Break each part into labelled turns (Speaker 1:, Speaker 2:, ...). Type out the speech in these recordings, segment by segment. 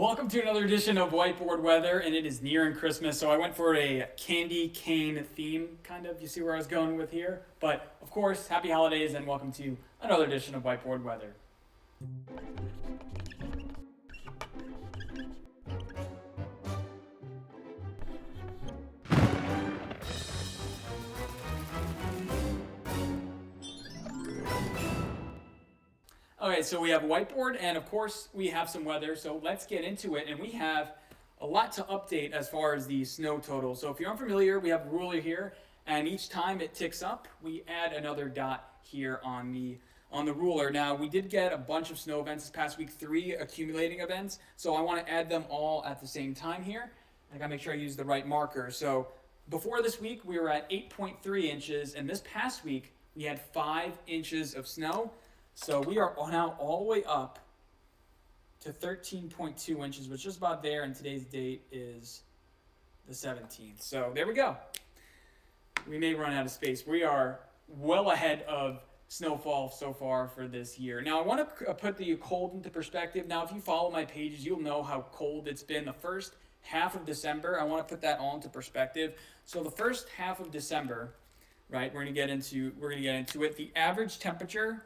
Speaker 1: Welcome to another edition of Whiteboard Weather, and it is nearing Christmas, so I went for a candy cane theme, kind of. You see where I was going with here? But, of course, happy holidays, and welcome to another edition of Whiteboard Weather. Okay, so we have whiteboard, and of course we have some weather, so let's get into it. And we have a lot to update as far as the snow total. So if you're unfamiliar, we have a ruler here, and each time it ticks up, we add another dot here on the ruler. Now, we did get a bunch of snow events this past week, 3 accumulating events, so I want to add them all at the same time here. I gotta make sure I use the right marker. So before this week, we were at 8.3 inches, and this past week, we had 5 inches of snow. So we are now all the way up to 13.2 inches, which is just about there, and today's date is the 17th. So there we go. We may run out of space. We are well ahead of snowfall so far for this year. Now, I want to put the cold into perspective. Now, if you follow my pages, you'll know how cold it's been the first half of December. I want to put that all into perspective. So the first half of December, right, we're going to get into it. The average temperature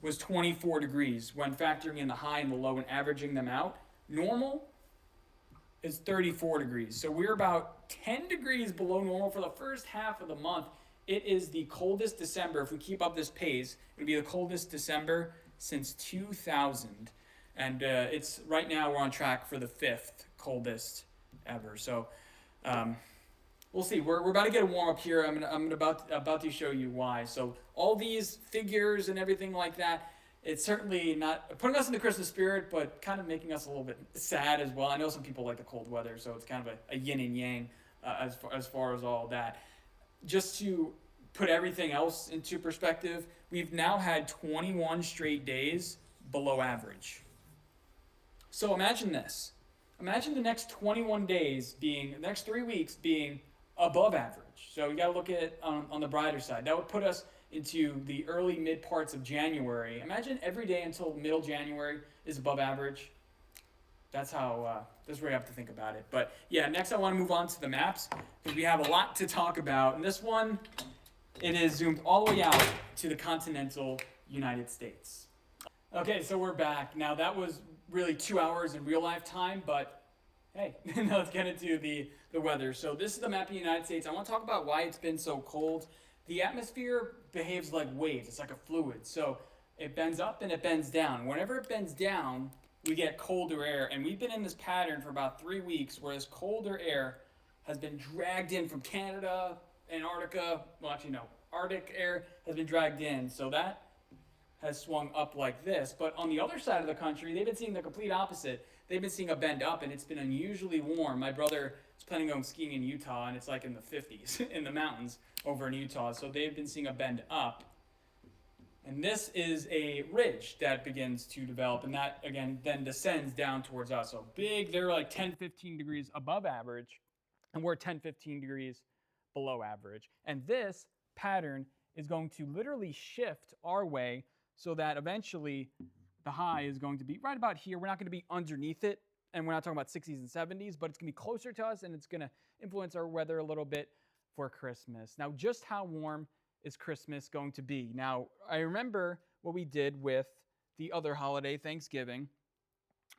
Speaker 1: was 24 degrees when factoring in the high and the low and averaging them out. Normal is 34 degrees. So we're about 10 degrees below normal for the first half of the month. It is the coldest December. If we keep up this pace, it'll be the coldest December since 2000. And it's right now we're on track for the 5th coldest ever. So we'll see. We're about to get a warm up here. I'm about to show you why. So all these figures and everything like that, it's certainly not putting us in the Christmas spirit, but kind of making us a little bit sad as well. I know some people like the cold weather, so it's kind of a yin and yang as far as all that. Just to put everything else into perspective, we've now had 21 straight days below average. So imagine this. Imagine the next 21 days being, the next 3 weeks being above average. So you got to look at it on the brighter side. That would put us into the early mid parts of January. Imagine every day until middle January is above average. That's how, that's where you have to think about it. But yeah, next I want to move on to the maps because we have a lot to talk about. And this one, it is zoomed all the way out to the continental United States. Okay, so we're back. Now that was really 2 hours in real life time, but hey, now let's get into the weather. So this is the map of the United States. I want to talk about why it's been so cold. The atmosphere behaves like waves. It's like a fluid. So it bends up and it bends down. Whenever it bends down, we get colder air. And we've been in this pattern for about 3 weeks where this colder air has been dragged in from Canada, Antarctica. Well, actually, no. Arctic air has been dragged in. So that has swung up like this. But on the other side of the country, they've been seeing the complete opposite. They've been seeing a bend up, and it's been unusually warm. My brother is planning on skiing in Utah, and it's like in the 50s in the mountains over in Utah. So they've been seeing a bend up. And this is a ridge that begins to develop, and that, again, then descends down towards us. So big, they're like 10, 15 degrees above average, and we're 10, 15 degrees below average. And this pattern is going to literally shift our way so that eventually the high is going to be right about here. We're not going to be underneath it, and we're not talking about 60s and 70s, but it's going to be closer to us, and it's going to influence our weather a little bit for Christmas. Now, just how warm is Christmas going to be? Now, I remember what we did with the other holiday, Thanksgiving.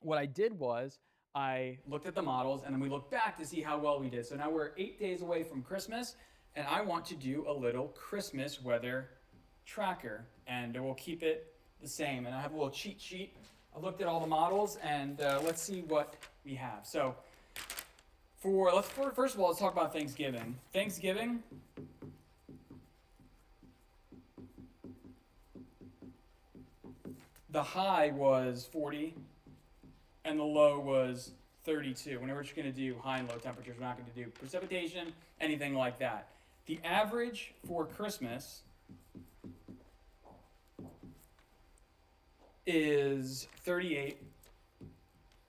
Speaker 1: What I did was I looked at the models, and then we looked back to see how well we did. So now we're 8 days away from Christmas, and I want to do a little Christmas weather tracker, and we'll keep it the same. And I have a little cheat sheet. I looked at all the models, and let's see what we have. So first of all, let's talk about Thanksgiving. Thanksgiving, the high was 40 and the low was 32. Whenever we're just going to do high and low temperatures, we're not going to do precipitation, anything like that. The average for Christmas is 38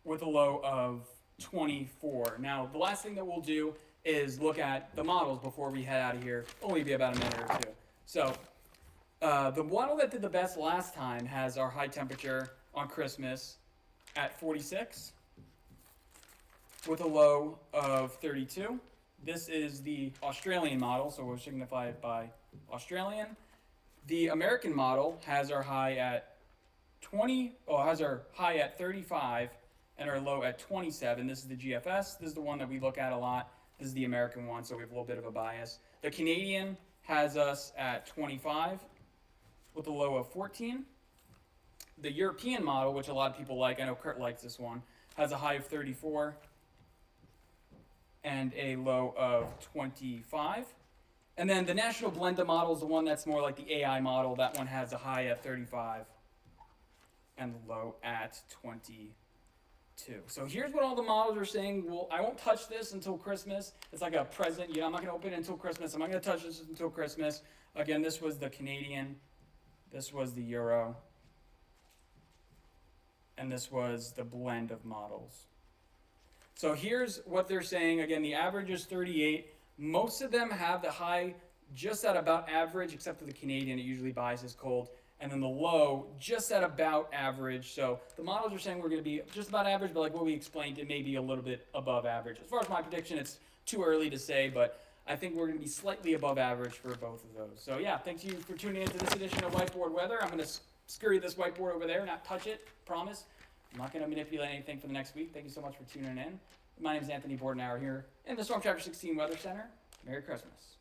Speaker 1: with a low of 24. Now, the last thing that we'll do is look at the models before we head out of here. Only be about a minute or two. So the model that did the best last time has our high temperature on Christmas at 46. with a low of 32. This is the Australian model, so we'll signify it by Australian. The American model has our high at 35 and our low at 27. This is the GFS. This is the one that we look at a lot. This is the American one, so we have a little bit of a bias. The Canadian has us at 25 with a low of 14. The European model, which a lot of people like, I know Kurt likes this one, has a high of 34 and a low of 25. And then the National Blenda model is the one that's more like the AI model. That one has a high at 35 and the low at 22. So here's what all the models are saying. Well, I won't touch this until Christmas. It's like a present. I'm not going to open it until Christmas. I'm not going to touch this until Christmas. Again, this was the Canadian. This was the Euro. And this was the blend of models. So here's what they're saying. Again, the average is 38. Most of them have the high just at about average, except for the Canadian. It usually biases cold. And then the low just at about average. So the models are saying we're going to be just about average, but like what we explained, it may be a little bit above average. As far as my prediction, it's too early to say, but I think we're going to be slightly above average for both of those. So yeah, thank you for tuning into this edition of Whiteboard Weather. I'm going to scurry this whiteboard over there, not touch it, promise. I'm not going to manipulate anything for the next week. Thank you so much for tuning in. My name is Anthony Bordenauer here in the Storm Chapter 16 Weather Center. Merry Christmas.